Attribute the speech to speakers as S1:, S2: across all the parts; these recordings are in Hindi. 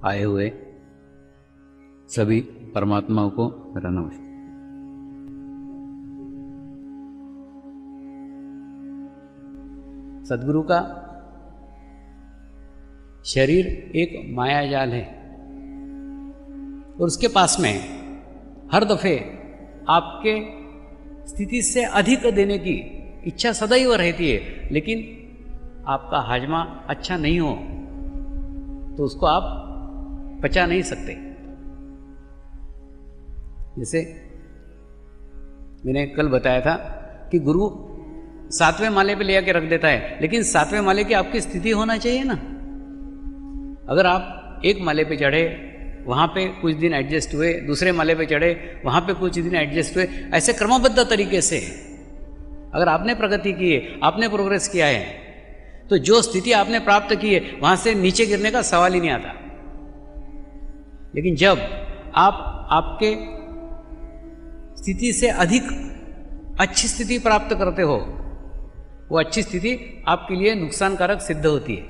S1: आए हुए सभी परमात्माओं को मेरा नमस्कार। सद्गुरु का शरीर एक मायाजाल है और उसके पास में हर दफे आपके स्थिति से अधिक देने की इच्छा सदैव रहती है, लेकिन आपका हाजमा अच्छा नहीं हो तो उसको आप पचा नहीं सकते। जैसे मैंने कल बताया था कि गुरु 7वें माले पे ले आके रख देता है, लेकिन 7वें माले की आपकी स्थिति होना चाहिए ना। अगर आप एक माले पे चढ़े, वहाँ पे कुछ दिन एडजस्ट हुए, दूसरे माले पे चढ़े, वहाँ पे कुछ दिन एडजस्ट हुए, ऐसे क्रमबद्ध तरीके से अगर आपने प्रगति की है, आपने प्रोग्रेस किया है, तो जो स्थिति आपने प्राप्त की है वहाँ से नीचे गिरने का सवाल ही नहीं आता। लेकिन जब आप आपके स्थिति से अधिक अच्छी स्थिति प्राप्त करते हो, वो अच्छी स्थिति आपके लिए नुकसानकारक सिद्ध होती है।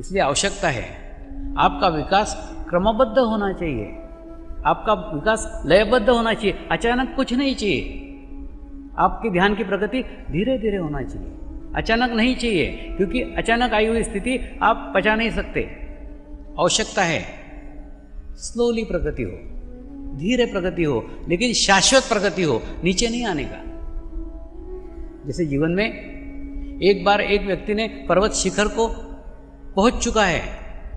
S1: इसलिए आवश्यकता है आपका विकास क्रमबद्ध होना चाहिए, आपका विकास लयबद्ध होना चाहिए, अचानक कुछ नहीं चाहिए। आपके ध्यान की प्रगति धीरे धीरे होना चाहिए, अचानक नहीं चाहिए, क्योंकि अचानक आई हुई स्थिति आप पचा नहीं सकते। आवश्यकता है स्लोली प्रगति हो, धीरे प्रगति हो, लेकिन शाश्वत प्रगति हो, नीचे नहीं आने का। जैसे जीवन में एक बार एक व्यक्ति ने पर्वत शिखर को पहुंच चुका है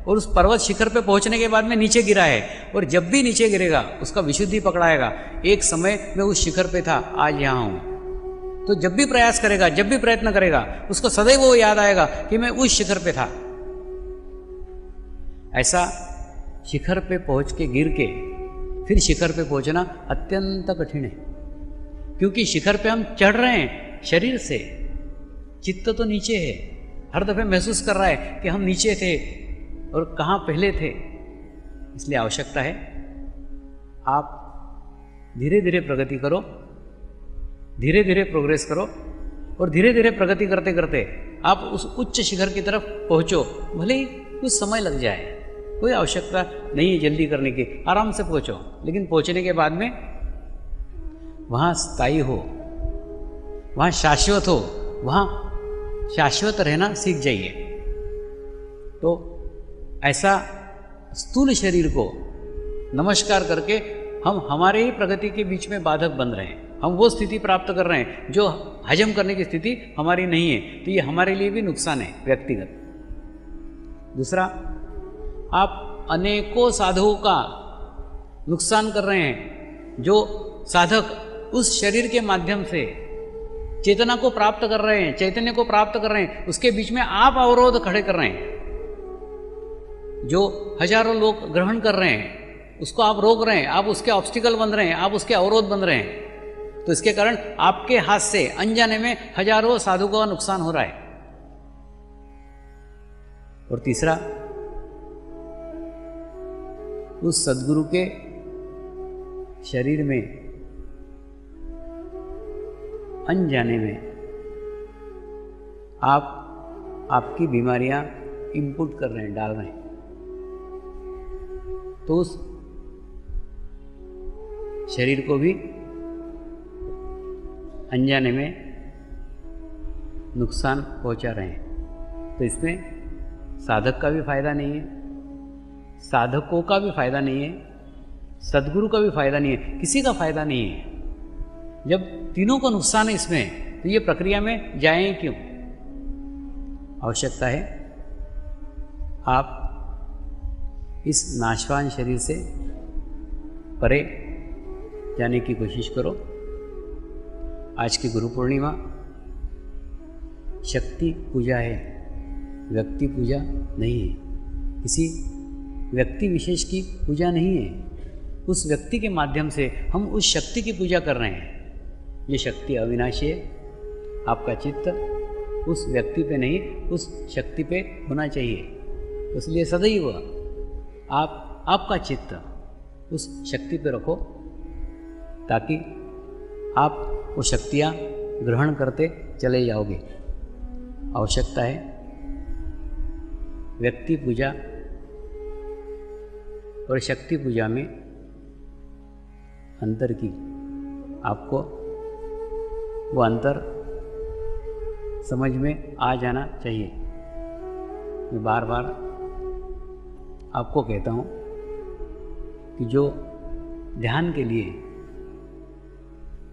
S1: और उस पर्वत शिखर पे पहुंचने के बाद में नीचे गिरा है, और जब भी नीचे गिरेगा उसका विशुद्धि पकड़ाएगा। एक समय मैं उस शिखर पे था, आज यहाँ हूँ। तो जब भी प्रयास करेगा, जब भी प्रयत्न करेगा, उसको सदैव वो याद आएगा कि मैं उस शिखर पे था। ऐसा शिखर पे पहुंच के गिर के फिर शिखर पे पहुंचना अत्यंत कठिन है, क्योंकि शिखर पे हम चढ़ रहे हैं शरीर से, चित्त तो नीचे है। हर दफे महसूस कर रहा है कि हम नीचे थे और कहाँ पहले थे। इसलिए आवश्यकता है आप धीरे धीरे प्रगति करो, धीरे धीरे प्रोग्रेस करो, और धीरे धीरे प्रगति करते करते आप उस उच्च शिखर की तरफ पहुंचो। भले ही कुछ समय लग जाए, कोई आवश्यकता नहीं है जल्दी करने की, आराम से पहुंचो, लेकिन पहुंचने के बाद में वहाँ स्थायी हो, वहाँ शाश्वत हो, वहाँ शाश्वत रहना सीख जाइए। तो ऐसा स्थूल शरीर को नमस्कार करके हम हमारे ही प्रगति के बीच में बाधक बन रहे हैं। हम वो स्थिति प्राप्त कर रहे हैं जो हजम करने की स्थिति हमारी नहीं है, तो ये हमारे लिए भी नुकसान है व्यक्तिगत। दूसरा, आप अनेकों साधुओं का नुकसान कर रहे हैं। जो साधक उस शरीर के माध्यम से चेतना को प्राप्त कर रहे हैं, चैतन्य को प्राप्त कर रहे हैं, उसके बीच में आप अवरोध खड़े कर रहे हैं। जो हजारों लोग ग्रहण कर रहे हैं उसको आप रोक रहे हैं, आप उसके ऑब्स्टिकल बन रहे हैं, आप उसके अवरोध बन रहे हैं। तो इसके कारण आपके हाथ से अनजाने में हजारों साधुओं का नुकसान हो रहा है। और तीसरा, उस सद्गुरु के शरीर में अनजाने में आप आपकी बीमारियां इनपुट कर रहे हैं, डाल रहे हैं। तो उस शरीर को भी अनजाने में नुकसान पहुंचा रहे हैं। तो इसमें साधक का भी फायदा नहीं है, साधकों का भी फायदा नहीं है, सद्गुरु का भी फायदा नहीं है, किसी का फायदा नहीं है। जब तीनों को नुकसान है इसमें, तो ये प्रक्रिया में जाएं क्यों? आवश्यकता है आप इस नाशवान शरीर से परे जाने की कोशिश करो। आज की गुरु पूर्णिमा शक्ति पूजा है, व्यक्ति पूजा नहीं है, किसी व्यक्ति विशेष की पूजा नहीं है। उस व्यक्ति के माध्यम से हम उस शक्ति की पूजा कर रहे हैं। ये शक्ति अविनाशी है। आपका चित्त उस व्यक्ति पे नहीं, उस शक्ति पे होना चाहिए। इसलिए सदैव आपका चित्त उस शक्ति पे रखो, ताकि आप वो शक्तियाँ ग्रहण करते चले जाओगे। आवश्यकता है व्यक्ति पूजा और शक्ति पूजा में अंतर की आपको वो अंतर समझ में आ जाना चाहिए। मैं बार बार आपको कहता हूँ कि जो ध्यान के लिए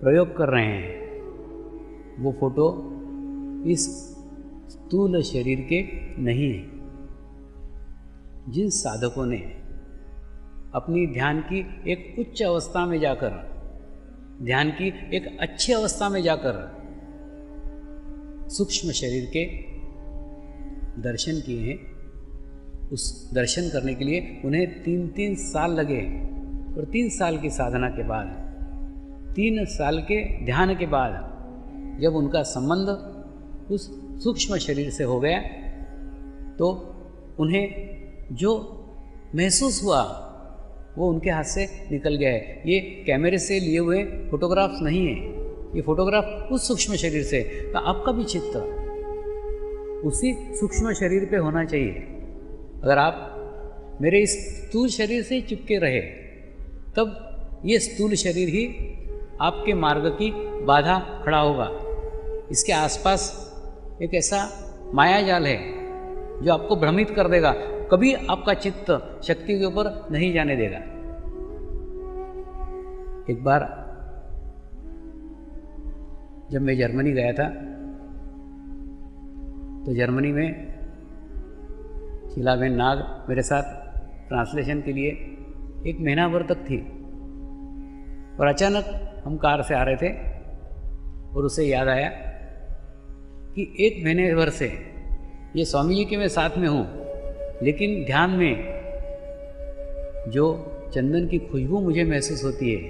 S1: प्रयोग कर रहे हैं वो फोटो इस स्थूल शरीर के नहीं है। जिन साधकों ने अपनी ध्यान की एक उच्च अवस्था में जाकर, ध्यान की एक अच्छी अवस्था में जाकर सूक्ष्म शरीर के दर्शन किए हैं, उस दर्शन करने के लिए उन्हें 3-3 साल लगे और 3 साल की साधना के बाद, 3 साल के ध्यान के बाद जब उनका संबंध उस सूक्ष्म शरीर से हो गया तो उन्हें जो महसूस हुआ वो उनके हाथ से निकल गया है। ये कैमरे से लिए हुए फोटोग्राफ्स नहीं है, ये फोटोग्राफ उस सूक्ष्म शरीर से। तो आपका भी चित्त उसी सूक्ष्म शरीर पे होना चाहिए। अगर आप मेरे इस स्थूल शरीर से चिपके रहे तब ये स्थूल शरीर ही आपके मार्ग की बाधा खड़ा होगा। इसके आसपास एक ऐसा माया जाल है जो आपको भ्रमित कर देगा, कभी आपका चित्त शक्ति के ऊपर नहीं जाने देगा। एक बार जब मैं जर्मनी गया था तो जर्मनी में शीलाबेन नाग मेरे साथ ट्रांसलेशन के लिए 1 महीना भर तक थी। और अचानक हम कार से आ रहे थे और उसे याद आया कि 1 महीने भर से ये स्वामी जी के मैं साथ में हूँ, लेकिन ध्यान में जो चंदन की खुशबू मुझे महसूस होती है,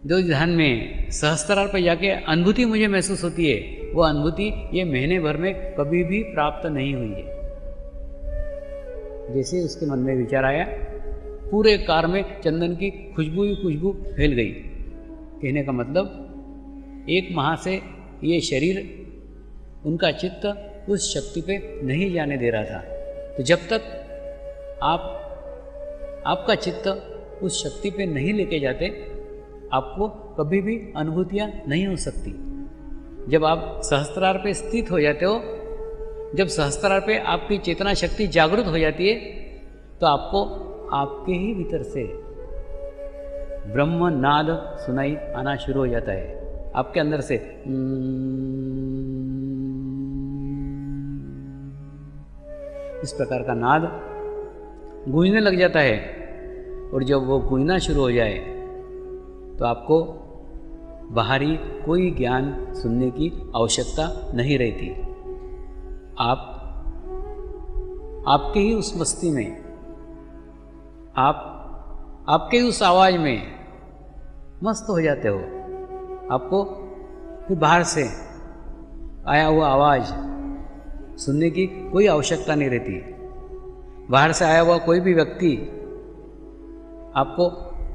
S1: जो ध्यान में सहस्त्रार पर जाके अनुभूति मुझे महसूस होती है, वो अनुभूति ये महीने भर में कभी भी प्राप्त नहीं हुई है। जैसे उसके मन में विचार आया, पूरे कार में चंदन की खुशबू ही खुशबू फैल गई। कहने का मतलब 1 माह से ये शरीर, उनका चित्त उस शक्ति पे नहीं जाने दे रहा था। तो जब तक आपका चित्त उस शक्ति पे नहीं लेके जाते, आपको कभी भी अनुभूतियाँ नहीं हो सकती। जब आप सहस्त्रार पे स्थित हो जाते हो, जब सहस्त्रार पे आपकी चेतना शक्ति जागृत हो जाती है, तो आपको आपके ही भीतर से ब्रह्म नाद सुनाई आना शुरू हो जाता है। आपके अंदर से इस प्रकार का नाद गूंजने लग जाता है। और जब वो गूंजना शुरू हो जाए तो आपको बाहरी कोई ज्ञान सुनने की आवश्यकता नहीं रहती। आपके ही उस मस्ती में, आपके ही उस आवाज़ में मस्त हो जाते हो। आपको फिर बाहर से आया हुआ आवाज़ सुनने की कोई आवश्यकता नहीं रहती। बाहर से आया हुआ कोई भी व्यक्ति आपको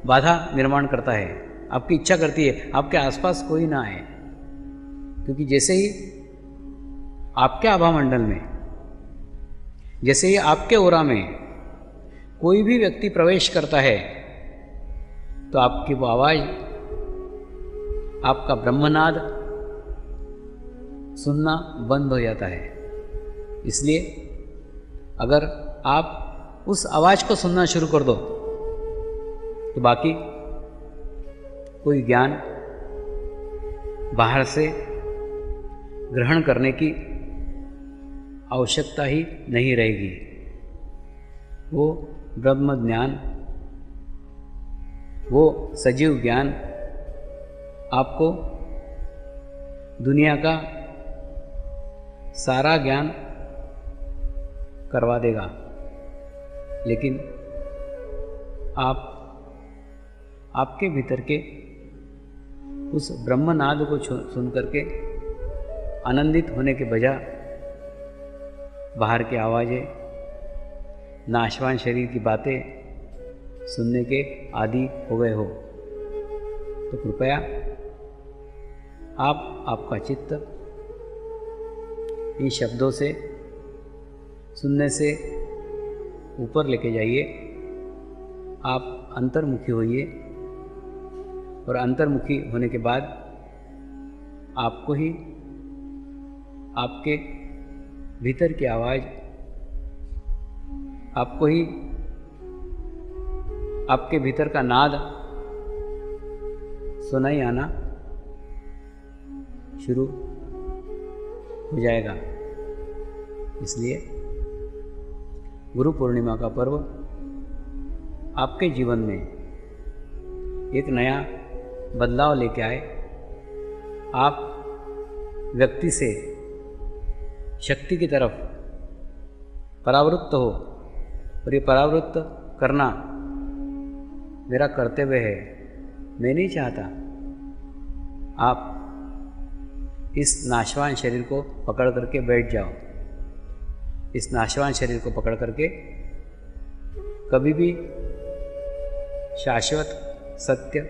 S1: बाधा निर्माण करता है, आपकी इच्छा करती है आपके आसपास कोई ना आए, क्योंकि जैसे ही आपके आभा मंडल में, जैसे ही आपके ओरा में कोई भी व्यक्ति प्रवेश करता है तो आपकी वो आवाज़, आपका ब्रह्मनाद सुनना बंद हो जाता है। इसलिए अगर आप उस आवाज़ को सुनना शुरू कर दो तो बाकी कोई ज्ञान बाहर से ग्रहण करने की आवश्यकता ही नहीं रहेगी। वो ब्रह्म ज्ञान, वो सजीव ज्ञान आपको दुनिया का सारा ज्ञान करवा देगा। लेकिन आपके भीतर के उस ब्रह्मनाद को सुन करके आनंदित होने के बजाय बाहर की आवाज़ें, नाशवान शरीर की बातें सुनने के आदी हो गए हो, तो कृपया आपका चित्त इन शब्दों से, सुनने से ऊपर लेके जाइए आप अंतर्मुखी होइए और अंतर्मुखी होने के बाद आपको ही आपके भीतर की आवाज़, आपको ही आपके भीतर का नाद सुनाई आना शुरू हो जाएगा। इसलिए गुरु पूर्णिमा का पर्व आपके जीवन में एक नया बदलाव लेके आए। आप व्यक्ति से शक्ति की तरफ परावृत्त हो, और ये परावृत्त करना मेरा कर्तव्य है, मैं नहीं चाहता आप इस नाशवान शरीर को पकड़ करके बैठ जाओ। इस नाशवान शरीर को पकड़ करके कभी भी शाश्वत सत्य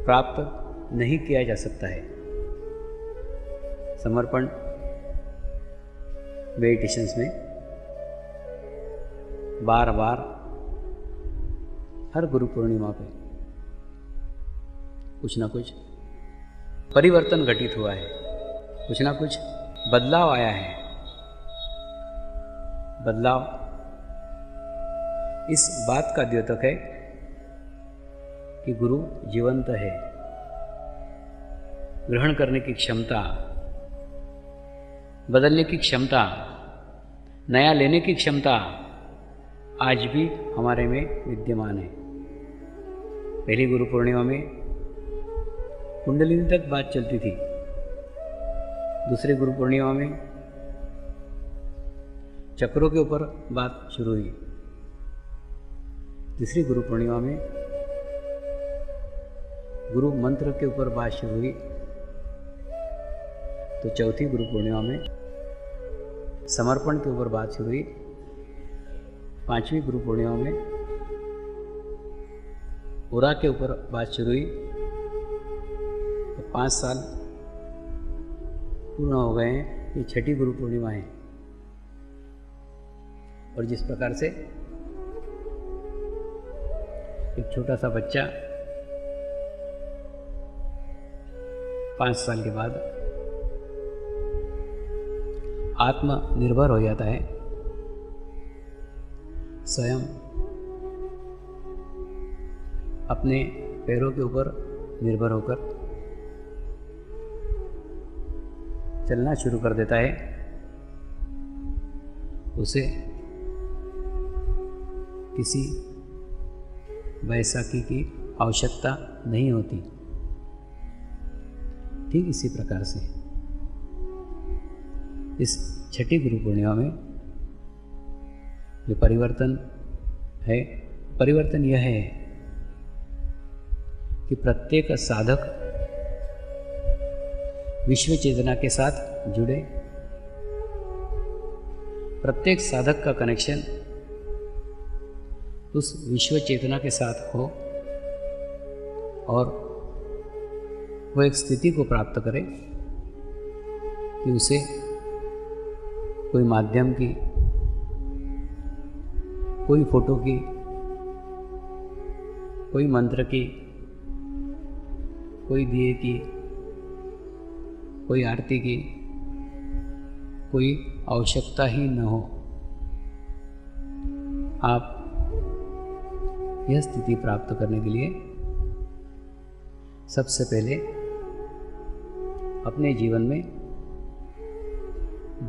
S1: प्राप्त नहीं किया जा सकता है। समर्पण मेडिटेशंस में बार बार हर गुरु पूर्णिमा पे कुछ ना कुछ परिवर्तन घटित हुआ है, कुछ ना कुछ बदलाव आया है। बदलाव इस बात का द्योतक है कि गुरु जीवंत है। ग्रहण करने की क्षमता, बदलने की क्षमता, नया लेने की क्षमता आज भी हमारे में विद्यमान है। पहली गुरु पूर्णिमा में कुंडलिनी तक बात चलती थी। दूसरे गुरु पूर्णिमा में चक्रों के ऊपर बात शुरू हुई। तीसरी गुरु पूर्णिमा में गुरु मंत्र के ऊपर बात शुरू हुई। तो चौथी गुरु पूर्णिमा में समर्पण के ऊपर बात शुरू हुई। पांचवी गुरु पूर्णिमा में उरा के ऊपर बात शुरू हुई। तो 5 साल पूर्ण हो गए हैं। ये छठी गुरु पूर्णिमा है। और जिस प्रकार से एक छोटा सा बच्चा 5 साल के बाद आत्मनिर्भर हो जाता है, स्वयं अपने पैरों के ऊपर निर्भर होकर चलना शुरू कर देता है, उसे किसी बैसाखी की आवश्यकता नहीं होती। ठीक इसी प्रकार से इस छठी गुरु पूर्णिमा में जो परिवर्तन है, परिवर्तन यह है कि प्रत्येक साधक विश्व चेतना के साथ जुड़े। प्रत्येक साधक का कनेक्शन उस विश्व चेतना के साथ हो और वो एक स्थिति को प्राप्त करे कि उसे कोई माध्यम की, कोई फोटो की, कोई मंत्र की, कोई दिए की, कोई आरती की कोई आवश्यकता ही न हो। आप यह स्थिति प्राप्त करने के लिए सबसे पहले अपने जीवन में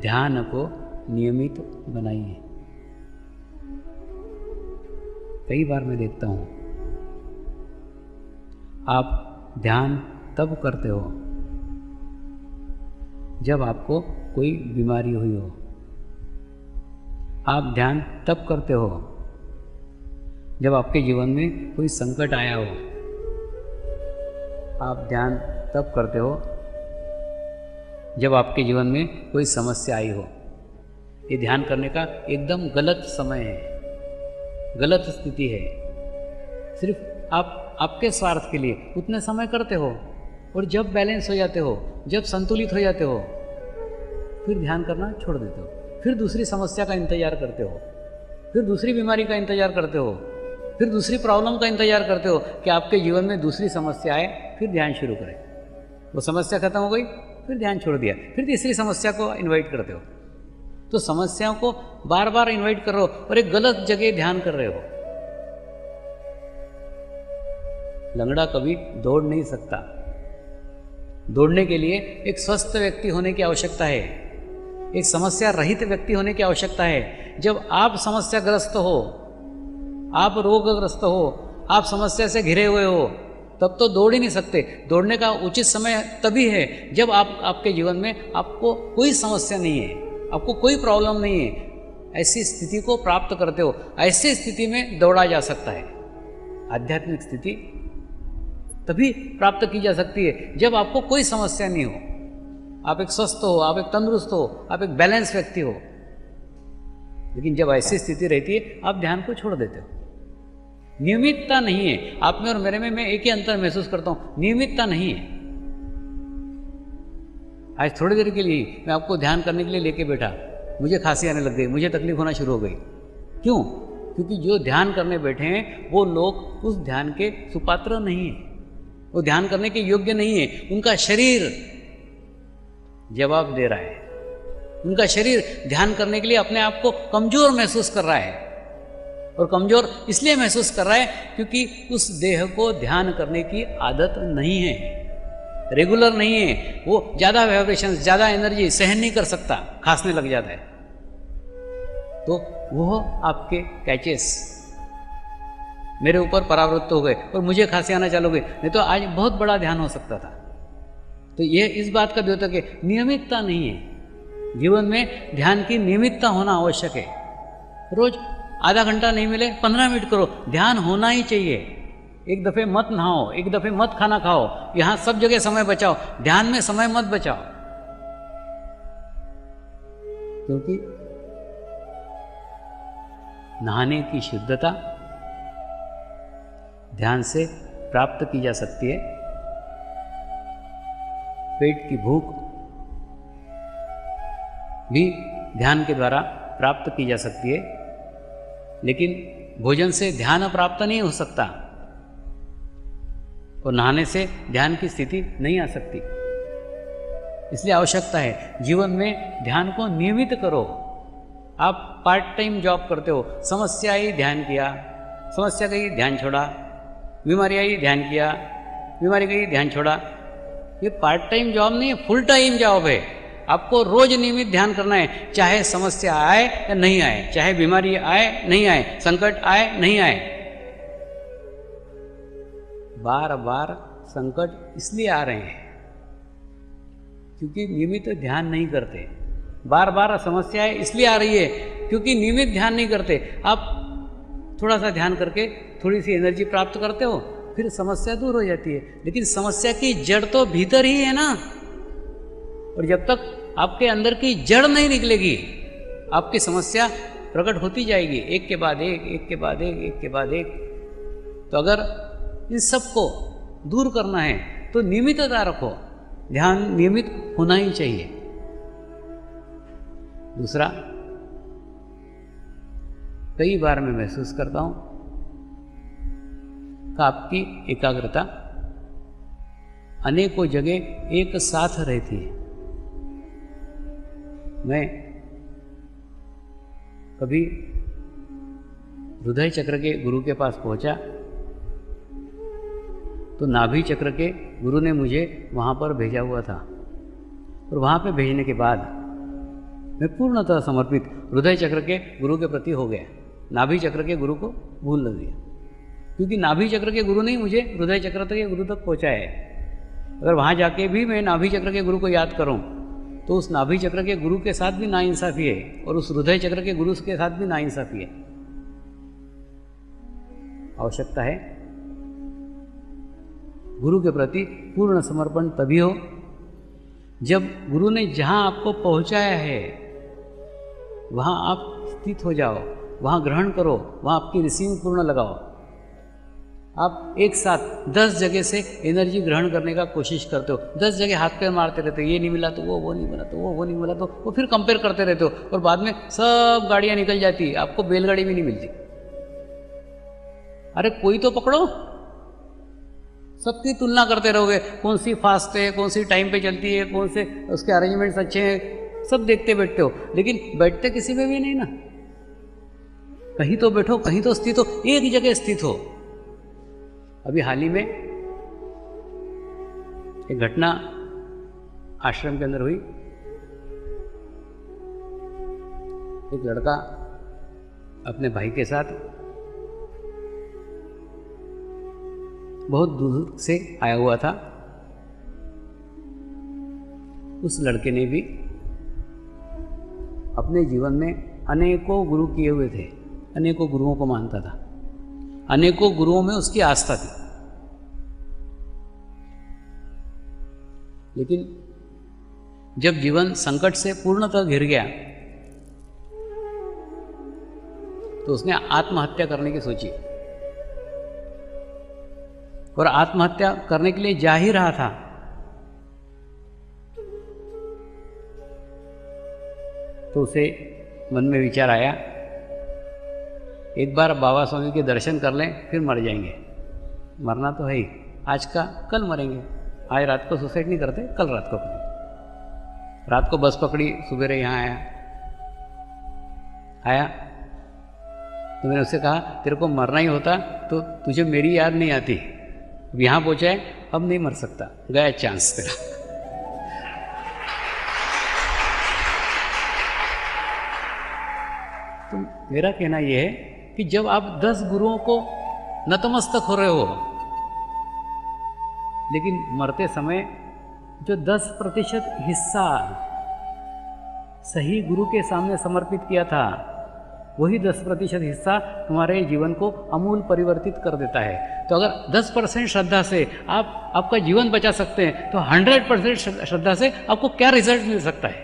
S1: ध्यान को नियमित बनाइए। कई बार मैं देखता हूँ आप ध्यान तब करते हो जब आपको कोई बीमारी हुई हो। आप ध्यान तब करते हो जब आपके जीवन में कोई संकट आया हो। आप ध्यान तब करते हो जब आपके जीवन में कोई समस्या आई हो। ये ध्यान करने का एकदम गलत समय है, गलत स्थिति है। सिर्फ आप आपके स्वार्थ के लिए उतने समय करते हो और जब बैलेंस हो जाते हो, जब संतुलित हो जाते हो, फिर ध्यान करना छोड़ देते हो। फिर दूसरी समस्या का इंतजार करते हो, फिर दूसरी बीमारी का इंतजार करते हो, फिर दूसरी प्रॉब्लम का इंतजार करते हो कि आपके जीवन में दूसरी समस्या आए, फिर ध्यान शुरू करें। वो समस्या खत्म हो गई, फिर ध्यान छोड़ दिया, फिर तीसरी समस्या को इनवाइट करते हो। तो समस्याओं को बार बार इनवाइट कर रहे हो और एक गलत जगह ध्यान कर रहे हो। लंगड़ा कभी दौड़ नहीं सकता। दौड़ने के लिए एक स्वस्थ व्यक्ति होने की आवश्यकता है, एक समस्या रहित व्यक्ति होने की आवश्यकता है। जब आप समस्याग्रस्त हो, आप रोगग्रस्त हो, आप समस्या से घिरे हुए हो, तब तो दौड़ ही नहीं सकते। दौड़ने का उचित समय तभी है जब आपके जीवन में आपको कोई समस्या नहीं है, आपको कोई प्रॉब्लम नहीं है। ऐसी स्थिति को प्राप्त करते हो, ऐसी स्थिति में दौड़ा जा सकता है। आध्यात्मिक स्थिति तभी प्राप्त की जा सकती है जब आपको कोई समस्या नहीं हो, आप एक स्वस्थ हो, आप एक तंदुरुस्त हो, आप एक बैलेंस व्यक्ति हो। लेकिन जब ऐसी स्थिति रहती है, आप ध्यान को छोड़ देते हो। नियमितता नहीं है आप में और मेरे में। मैं एक ही अंतर महसूस करता हूं, नियमितता नहीं है। आज थोड़ी देर के लिए मैं आपको ध्यान करने के लिए लेके बैठा, मुझे खांसी आने लग गई, मुझे तकलीफ होना शुरू हो गई। क्यों? क्योंकि जो ध्यान करने बैठे हैं वो लोग उस ध्यान के सुपात्र नहीं है, वो ध्यान करने के योग्य नहीं है। उनका शरीर जवाब दे रहा है, उनका शरीर ध्यान करने के लिए अपने आप को कमजोर महसूस कर रहा है। और कमजोर इसलिए महसूस कर रहा है क्योंकि उस देह को ध्यान करने की आदत नहीं है, रेगुलर नहीं है। वो ज़्यादा वाइब्रेशन, ज़्यादा एनर्जी सहन नहीं कर सकता, खांसने लग जाता है। तो वो आपके कैचेस मेरे ऊपर परावृत्त हो गए और मुझे खांसी आना चालू हो गई। नहीं तो आज बहुत बड़ा ध्यान हो सकता था। तो ये इस बात का द्योतक है, नियमितता नहीं है। जीवन में ध्यान की नियमितता होना आवश्यक है। रोज आधा घंटा नहीं मिले, 15 मिनट करो, ध्यान होना ही चाहिए। एक दफ़े मत नहाओ, एक दफ़े मत खाना खाओ, यहाँ सब जगह समय बचाओ, ध्यान में समय मत बचाओ। क्योंकि नहाने की शुद्धता ध्यान से प्राप्त की जा सकती है। पेट की भूख भी ध्यान के द्वारा प्राप्त की जा सकती है, लेकिन भोजन से ध्यान प्राप्त नहीं हो सकता और नहाने से ध्यान की स्थिति नहीं आ सकती। इसलिए आवश्यकता है जीवन में ध्यान को नियमित करो। आप पार्ट टाइम जॉब करते हो, समस्या आई ध्यान किया, समस्या गई ध्यान छोड़ा, बीमारी आई ध्यान किया, बीमारी गई ध्यान छोड़ा। ये पार्ट टाइम जॉब नहीं है, फुल टाइम जॉब है। आपको रोज नियमित ध्यान करना है, चाहे समस्या आए या नहीं आए, चाहे बीमारी आए नहीं आए, संकट आए नहीं आए। बार बार संकट इसलिए आ रहे हैं क्योंकि नियमित ध्यान नहीं करते। बार बार समस्याएं इसलिए आ रही है क्योंकि नियमित ध्यान नहीं करते। आप थोड़ा सा ध्यान करके थोड़ी सी एनर्जी प्राप्त करते हो, फिर समस्या दूर हो जाती है। लेकिन समस्या की जड़ तो भीतर ही है ना, और जब तक आपके अंदर की जड़ नहीं निकलेगी, आपकी समस्या प्रकट होती जाएगी, एक के बाद एक, एक के बाद एक, एक के बाद एक। तो अगर इन सब को दूर करना है तो नियमितता रखो, ध्यान नियमित होना ही चाहिए। दूसरा, कई बार मैं महसूस करता हूं कि आपकी एकाग्रता अनेकों जगह एक साथ रहती है। मैं कभी हृदय चक्र के गुरु के पास पहुंचा तो नाभि चक्र के गुरु ने मुझे वहाँ पर भेजा हुआ था, और वहाँ पे भेजने के बाद मैं पूर्णतः समर्पित हृदय चक्र के गुरु के प्रति हो गया। नाभि चक्र के गुरु को भूल न दिया, क्योंकि नाभि चक्र के गुरु ने मुझे हृदय चक्र के गुरु तक पहुँचाया है। अगर वहाँ जाके भी मैं नाभि चक्र के गुरु को याद करूँ तो उस नाभि चक्र के गुरु के साथ भी नाइंसाफ़ी है, और उस हृदय चक्र के गुरु के साथ भी नाइंसाफ़ी है। आवश्यकता है गुरु के प्रति पूर्ण समर्पण तभी हो जब गुरु ने जहाँ आपको पहुँचाया है वहाँ आप स्थित हो जाओ, वहाँ ग्रहण करो, वहाँ आपकी रिसीविंग पूर्ण लगाओ। आप एक साथ 10 जगह से एनर्जी ग्रहण करने का कोशिश करते हो, 10 जगह हाथ पैर मारते रहते हो, ये नहीं मिला तो वो नहीं मिला तो वो नहीं मिला तो वो, फिर कंपेयर करते रहते हो, और बाद में सब गाड़ियाँ निकल जाती, आपको बैलगाड़ी भी नहीं मिलती। अरे कोई तो पकड़ो, सबकी तुलना करते रहोगे, कौन सी फास्ट है, कौन सी टाइम पे चलती है, कौन से उसके अरेंजमेंट्स अच्छे हैं, सब देखते बैठते हो, लेकिन बैठते किसी में भी नहीं ना। कहीं तो बैठो, कहीं तो स्थित हो, एक जगह स्थित हो। अभी हाल ही में एक घटना आश्रम के अंदर हुई। एक लड़का अपने भाई के साथ बहुत दूर से आया हुआ था। उस लड़के ने भी अपने जीवन में अनेकों गुरु किए हुए थे, अनेकों गुरुओं को मानता था, अनेकों गुरुओं में उसकी आस्था थी। लेकिन जब जीवन संकट से पूर्णतः घिर गया तो उसने आत्महत्या करने की सोची, और आत्महत्या करने के लिए जा ही रहा था। तो उसे मन में विचार आया, एक बार बाबा स्वामी के दर्शन कर लें, फिर मर जाएंगे। मरना तो है ही, आज का कल मरेंगे। आज रात को सुसाइड नहीं करते, कल रात को करेंगे। रात को बस पकड़ी, सुबेरे यहाँ आया तो मैंने उससे कहा, तेरे को मरना ही होता तो तुझे मेरी याद नहीं आती। अब यहाँ पहुँचा है, अब नहीं मर सकता, गया चांस तेरा। तो मेरा कहना यह है कि जब आप 10 गुरुओं को नतमस्तक हो रहे हो, लेकिन मरते समय जो 10% हिस्सा सही गुरु के सामने समर्पित किया था, वही 10% हिस्सा तुम्हारे जीवन को अमूल परिवर्तित कर देता है। तो अगर 10% श्रद्धा से आप आपका जीवन बचा सकते हैं, तो 100% श्रद्धा से आपको क्या रिजल्ट मिल सकता है।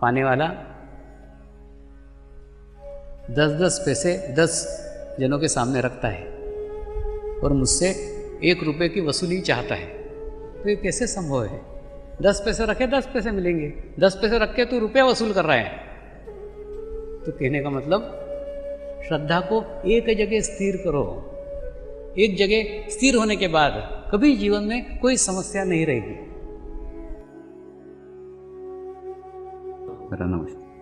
S1: पाने वाला 10-10 पैसे 10 जनों के सामने रखता है और मुझसे 1 रुपये की वसूली चाहता है, तो ये कैसे संभव है? 10 पैसे रखे 10 पैसे मिलेंगे, 10 पैसे रख के तू रुपया वसूल कर रहा है। तो कहने का मतलब, श्रद्धा को एक जगह स्थिर करो। एक जगह स्थिर होने के बाद कभी जीवन में कोई समस्या नहीं रहेगी।
S2: नमस्कार।